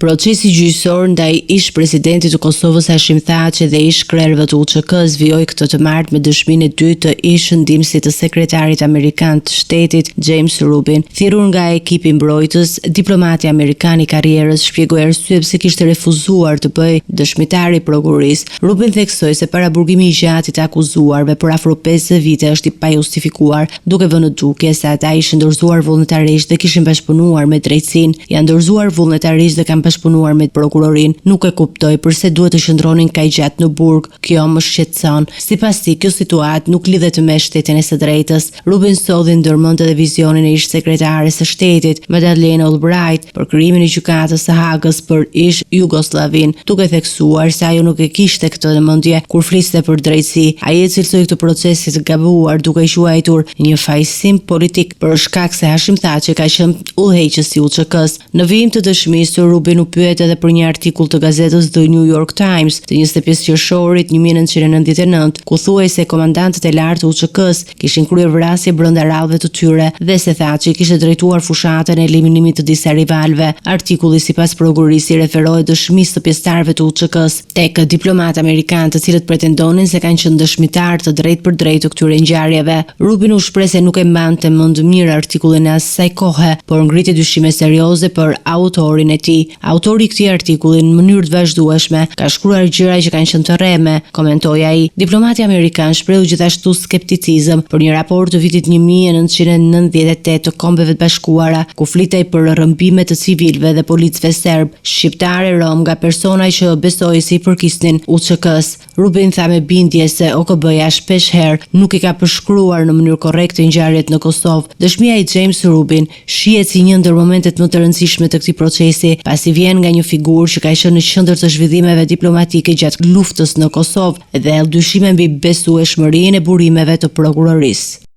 Procesi gjyqësor ndaj ish-presidentit të Kosovës Hashim Thaçi dhe ish-krerëve të UÇK-s vijoi këtë të martë me dëshminë e dytë të ish-ndihmësit të sekretarit amerikan të shtetit James Rubin. Thirrur nga ekipi mbrojtës, diplomati amerikan i karrierës shpjegoi arsye pse kishte refuzuar të bëjë dëshmitar i prokurorisë. Rubin theksoi se paraburgimi i gjatë të akuzuarve për afro 5 vite është i pajustifikuar, duke vënë në dukje se ata ishin dorëzuar vullnetarisht dhe kishin bashkëpunuar me drejtsinë, janë dorëzuar vullnetarisht dhe kanë bashkëpunuar me prokurorin. Nuk e kuptoj pse duhet të qëndronin kaq gjatë në burg. Kjo më shqetëson. Sipas tij, kjo situatë nuk lidhet me shtetin e së drejtës. Rubin sodhi ndërmend edhe vizionin e ish-sekretares së shtetit, Madeleine Albright, për krijimin e gjykatës së Hagës për ish-Jugosllavin, duke theksuar se ajo nuk e kishte këtë në mendje kur fliste për drejtësi. Ai e cilësoi këtë proces si të gabuar, duke i quajtur një fajsim politik për shkak se Hashim Thaçi ka qenë udhëheqës i UÇK-s. Në vijim të dëshmisë, Rubin u pyet edhe për një artikull të gazetës The New York Times të 25 qershorit 1999, ku thuhej se komandantët e lartë të UÇK-s kishin kryer vrasje brenda radhëve të tyre dhe se Thaçi kishte drejtuar fushatën e eliminimit të disa rivalëve. Artikulli sipas prokurorisë referohet dëshmisë të pjesëtarëve të UÇK-s tek diplomatë amerikanë, të cilët pretendonin se kanë qenë dëshmitar të drejtë për drejtë të këtyre ngjarjeve. Rubin u shpreh se nuk e mbante mend mirë artikullin e asaj kohe, por ngriti dyshime serioze për autorin e tij. Autori i këtij artikulli në mënyrë të vazhdueshme ka shkruar gjëra që kanë qenë të rreme, komentoi ai. Diplomati amerikan shprehu gjithashtu skepticizëm për një raport të vitit 1998 të Kombeve të Bashkuara, ku flitej për rrëmbime të civilëve dhe policëve serb, shqiptarë, rom, nga persona që besoi se i përkisnin UÇK-s. Rubin tha me bindje se OKB-ja shpesh herë nuk i ka përshkruar në mënyrë korrekte ngjarjet në Kosovë. Dëshmia e James Rubin shihet si një ndër momentet më të rëndësishme të këtij procesi, pasi vjen nga një figurë që ka qenë në qendër të zhvillimeve diplomatike gjatë luftës në Kosovë dhe dyshime mbi besueshmërinë e burimeve të prokurorisë.